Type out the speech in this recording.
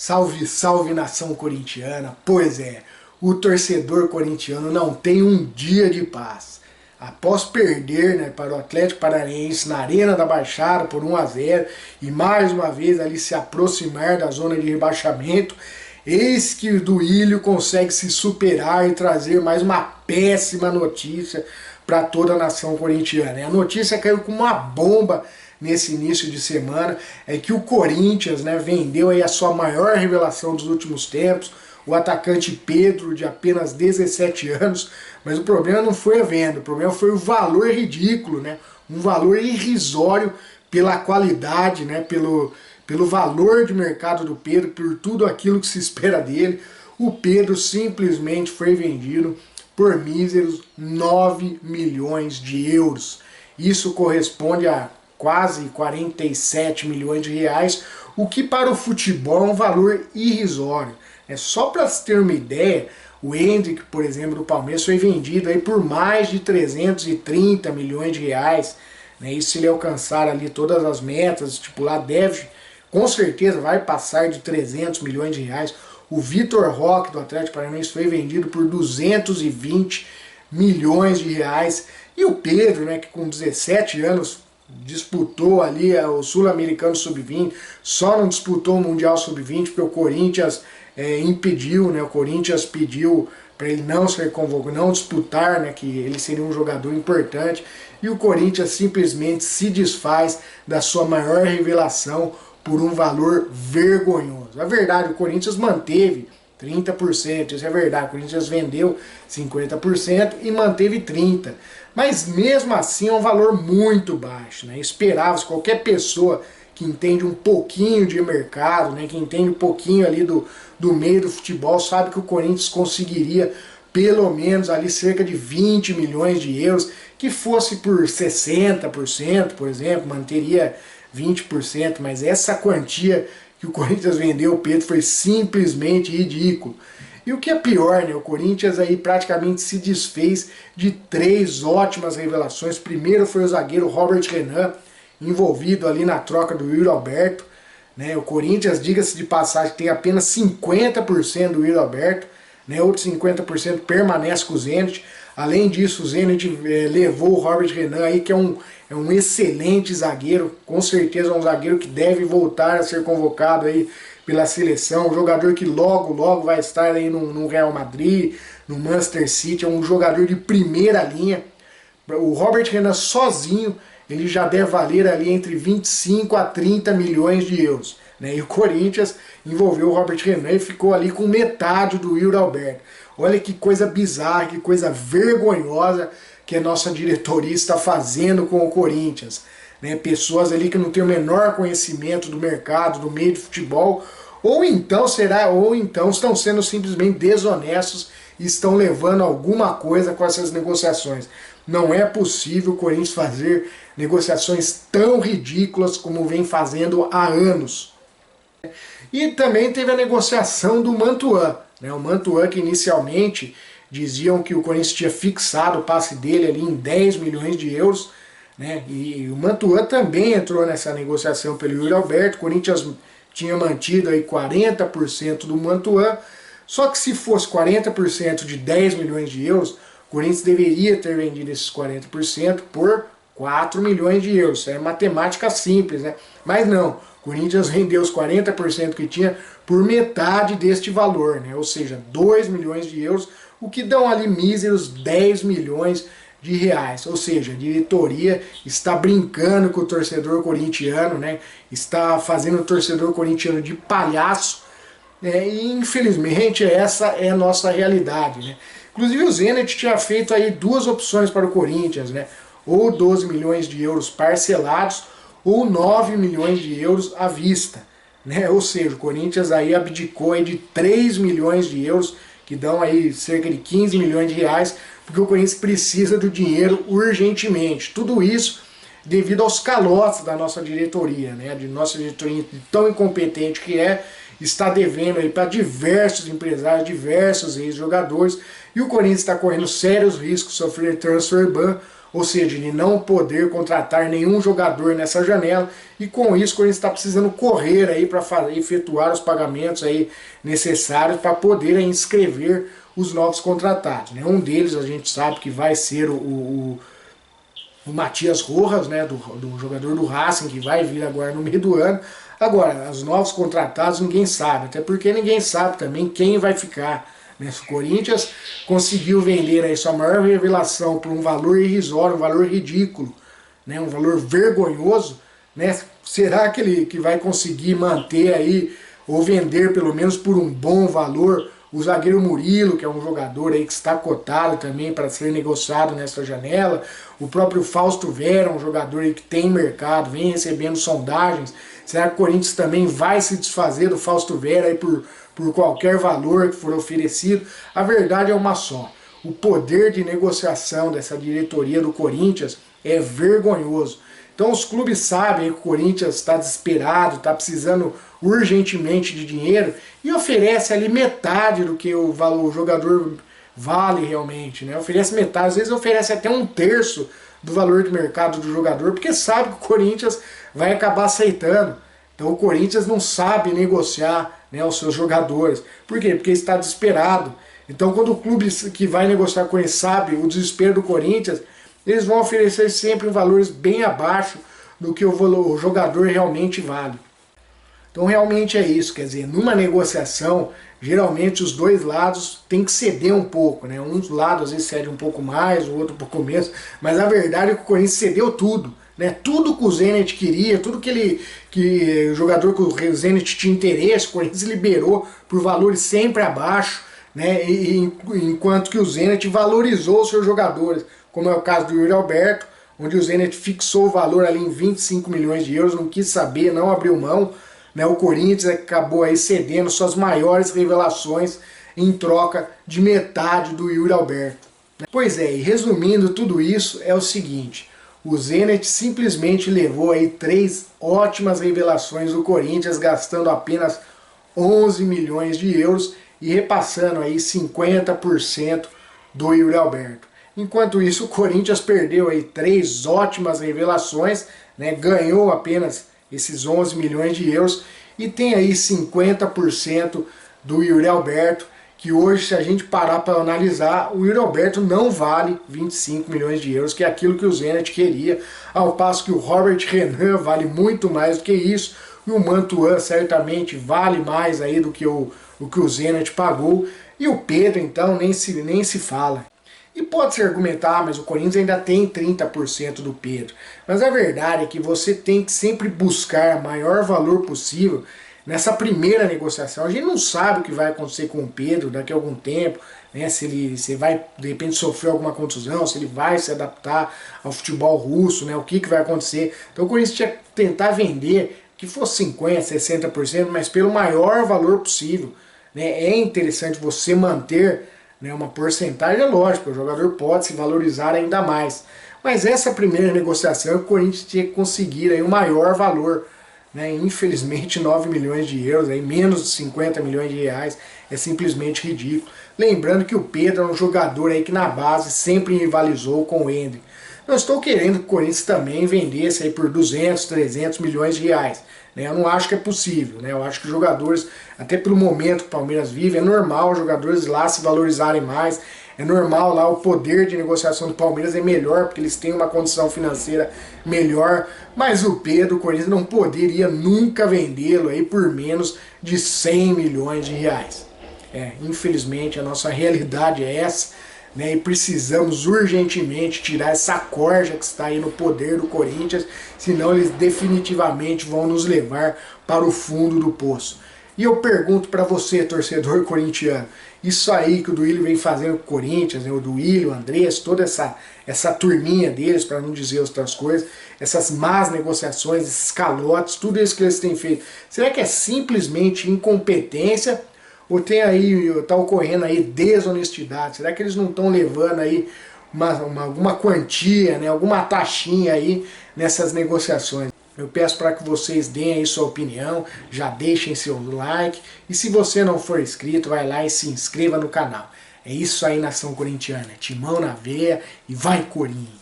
Salve, salve nação corintiana! Pois é, o torcedor corintiano não tem um dia de paz. Após perder, para o Atlético Paranaense na Arena da Baixada por 1 a 0 e mais uma vez ali se aproximar da zona de rebaixamento, eis que o Duílio consegue se superar e trazer mais uma péssima notícia para toda a nação corintiana. E a notícia caiu como uma bomba nesse início de semana, é que o Corinthians vendeu aí a sua maior revelação dos últimos tempos, o atacante Pedro, de apenas 17 anos, mas o problema não foi a venda, o problema foi o valor ridículo, um valor irrisório pela qualidade, pelo valor de mercado do Pedro, por tudo aquilo que se espera dele. O Pedro simplesmente foi vendido por míseros 9 milhões de euros. Isso corresponde a quase 47 milhões de reais, o que para o futebol é um valor irrisório. Só para se ter uma ideia, o Endrick, por exemplo, do Palmeiras, foi vendido aí por mais de 330 milhões de reais. Isso, se ele alcançar ali todas as metas estipuladas, deve, com certeza, vai passar de 300 milhões de reais. O Vitor Roque, do Atlético Paranaense, foi vendido por 220 milhões de reais. E o Pedro, que com 17 anos disputou ali o Sul-Americano Sub-20, só não disputou o Mundial Sub-20 porque o Corinthians impediu, o Corinthians pediu para ele não ser convocado, não disputar, que ele seria um jogador importante, e o Corinthians simplesmente se desfaz da sua maior revelação por um valor vergonhoso. A verdade, o Corinthians manteve 30%, isso é verdade, o Corinthians vendeu 50% e manteve 30%. Mas mesmo assim é um valor muito baixo. Esperava-se, qualquer pessoa que entende um pouquinho de mercado, que entende um pouquinho ali do meio do futebol, sabe que o Corinthians conseguiria pelo menos ali cerca de 20 milhões de euros, que fosse por 60%, por exemplo, manteria 20%, mas essa quantia que o Corinthians vendeu o Pedro foi simplesmente ridículo. E o que é pior, o Corinthians aí praticamente se desfez de 3 ótimas revelações. Primeiro foi o zagueiro Robert Renan, envolvido ali na troca do Yuri Alberto. O Corinthians, diga-se de passagem, tem apenas 50% do Yuri Alberto, outros 50% permanece com o Zenit. Além disso, o Zenit levou o Robert Renan aí, que é um excelente zagueiro, com certeza é um zagueiro que deve voltar a ser convocado aí pela seleção, um jogador que logo vai estar aí no Real Madrid, no Manchester City, é um jogador de primeira linha. O Robert Renan sozinho, ele já deve valer ali entre 25 a 30 milhões de euros. E o Corinthians envolveu o Robert Renan e ficou ali com metade do Yuri Alberto. Olha que coisa bizarra, que coisa vergonhosa que a nossa diretoria está fazendo com o Corinthians. Pessoas ali que não têm o menor conhecimento do mercado, do meio de futebol, ou então estão sendo simplesmente desonestos e estão levando alguma coisa com essas negociações. Não é possível o Corinthians fazer negociações tão ridículas como vem fazendo há anos. E também teve a negociação do Mantuan. O Mantuan, que inicialmente diziam que o Corinthians tinha fixado o passe dele ali em 10 milhões de euros. E o Mantuan também entrou nessa negociação pelo Yuri Alberto. O Corinthians tinha mantido aí 40% do Mantuan. Só que se fosse 40% de 10 milhões de euros, o Corinthians deveria ter vendido esses 40% por 4 milhões de euros. Isso é matemática simples, Mas não, o Corinthians vendeu os 40% que tinha por metade deste valor, Ou seja, 2 milhões de euros, o que dão ali míseros 10 milhões de reais. Ou seja, a diretoria está brincando com o torcedor corintiano, Está fazendo o torcedor corintiano de palhaço, e infelizmente essa é a nossa realidade, Inclusive o Zenit tinha feito aí 2 opções para o Corinthians, Ou 12 milhões de euros parcelados, ou 9 milhões de euros à vista. Ou seja, o Corinthians aí abdicou aí de 3 milhões de euros, que dão aí cerca de 15 milhões de reais, porque o Corinthians precisa do dinheiro urgentemente. Tudo isso devido aos calotes da nossa diretoria, de nossa diretoria tão incompetente que está devendo aí para diversos empresários, diversos ex-jogadores, e o Corinthians está correndo sérios riscos de sofrer transfer ban, ou seja, de não poder contratar nenhum jogador nessa janela, e com isso o Corinthians está precisando correr aí para efetuar os pagamentos aí necessários para poder inscrever os novos contratados, né? Um deles a gente sabe que vai ser o Matias Rojas, né, do jogador do Racing, que vai vir agora no meio do ano. Agora, os novos contratados ninguém sabe, até porque ninguém sabe também quem vai ficar. O Corinthians conseguiu vender aí sua maior revelação por um valor irrisório, um valor ridículo, né, um valor vergonhoso, né? Será que ele vai conseguir manter aí, ou vender pelo menos por um bom valor, o zagueiro Murilo, que é um jogador aí que está cotado também para ser negociado nessa janela, o próprio Fausto Vera, um jogador aí que tem mercado, vem recebendo sondagens. Será que o Corinthians também vai se desfazer do Fausto Vera aí por qualquer valor que for oferecido? A verdade é uma só: o poder de negociação dessa diretoria do Corinthians é vergonhoso. Então os clubes sabem que o Corinthians está desesperado, está precisando urgentemente de dinheiro e oferece ali metade do que o jogador vale realmente, né? Oferece metade, às vezes oferece até um terço do valor de mercado do jogador, porque sabe que o Corinthians vai acabar aceitando. Então o Corinthians não sabe negociar, né, os seus jogadores. Por quê? Porque está desesperado. Então quando o clube que vai negociar com ele sabe o desespero do Corinthians, eles vão oferecer sempre valores bem abaixo do que o jogador realmente vale. Então realmente é isso, quer dizer, numa negociação, geralmente os dois lados têm que ceder um pouco, né? Um lado às vezes cede um pouco mais, o outro um pouco menos, mas a verdade é que o Corinthians cedeu tudo, né? Tudo que o Zenit queria, tudo que o jogador que o Zenit tinha interesse, o Corinthians liberou por valores sempre abaixo, né? Enquanto que o Zenit valorizou os seus jogadores, como é o caso do Yuri Alberto, onde o Zenit fixou o valor ali em 25 milhões de euros, não quis saber, não abriu mão, né? O Corinthians acabou aí cedendo suas maiores revelações em troca de metade do Yuri Alberto. Pois é, e resumindo tudo isso, é o seguinte: o Zenit simplesmente levou aí 3 ótimas revelações do Corinthians, gastando apenas 11 milhões de euros e repassando aí 50% do Yuri Alberto. Enquanto isso, o Corinthians perdeu aí 3 ótimas revelações, né? Ganhou apenas esses 11 milhões de euros e tem aí 50% do Yuri Alberto, que hoje, se a gente parar para analisar, o Yuri Alberto não vale 25 milhões de euros, que é aquilo que o Zenit queria, ao passo que o Robert Renan vale muito mais do que isso, e o Mantuan certamente vale mais aí do que o Zenit pagou, e o Pedro então nem se fala. E pode-se argumentar, mas o Corinthians ainda tem 30% do Pedro. Mas a verdade é que você tem que sempre buscar o maior valor possível nessa primeira negociação. A gente não sabe o que vai acontecer com o Pedro daqui a algum tempo, né? Se ele vai, de repente, sofrer alguma contusão, se ele vai se adaptar ao futebol russo, né? O que vai acontecer. Então o Corinthians tinha que tentar vender, que fosse 50%, 60%, mas pelo maior valor possível, né? É interessante você manter, né, uma porcentagem, é lógico, o jogador pode se valorizar ainda mais. Mas essa primeira negociação, o Corinthians tinha que conseguir aí o maior valor, né? Infelizmente 9 milhões de euros, aí menos de 50 milhões de reais, é simplesmente ridículo. Lembrando que o Pedro é um jogador aí que na base sempre rivalizou com o Hendrick. Não estou querendo que o Corinthians também vendesse aí por 200, 300 milhões de reais. Eu não acho que é possível, né? Eu acho que os jogadores, até pelo momento que o Palmeiras vive, é normal os jogadores lá se valorizarem mais, é normal lá o poder de negociação do Palmeiras é melhor, porque eles têm uma condição financeira melhor, mas o Pedro, o Corinthians não poderia nunca vendê-lo aí por menos de 100 milhões de reais. Infelizmente a nossa realidade é essa, né? E precisamos urgentemente tirar essa corja que está aí no poder do Corinthians, senão eles definitivamente vão nos levar para o fundo do poço. E eu pergunto para você, torcedor corintiano, isso aí que o Duílio vem fazendo com o Corinthians, né? O Duílio, o Andrés, toda essa turminha deles, para não dizer outras coisas, essas más negociações, esses calotes, tudo isso que eles têm feito, será que é simplesmente incompetência? Ou tá ocorrendo aí desonestidade? Será que eles não estão levando aí alguma quantia, né, alguma taxinha aí nessas negociações? Eu peço para que vocês deem aí sua opinião, já deixem seu like, e se você não for inscrito, vai lá e se inscreva no canal. É isso aí, nação corintiana, timão na veia e vai Corinthians!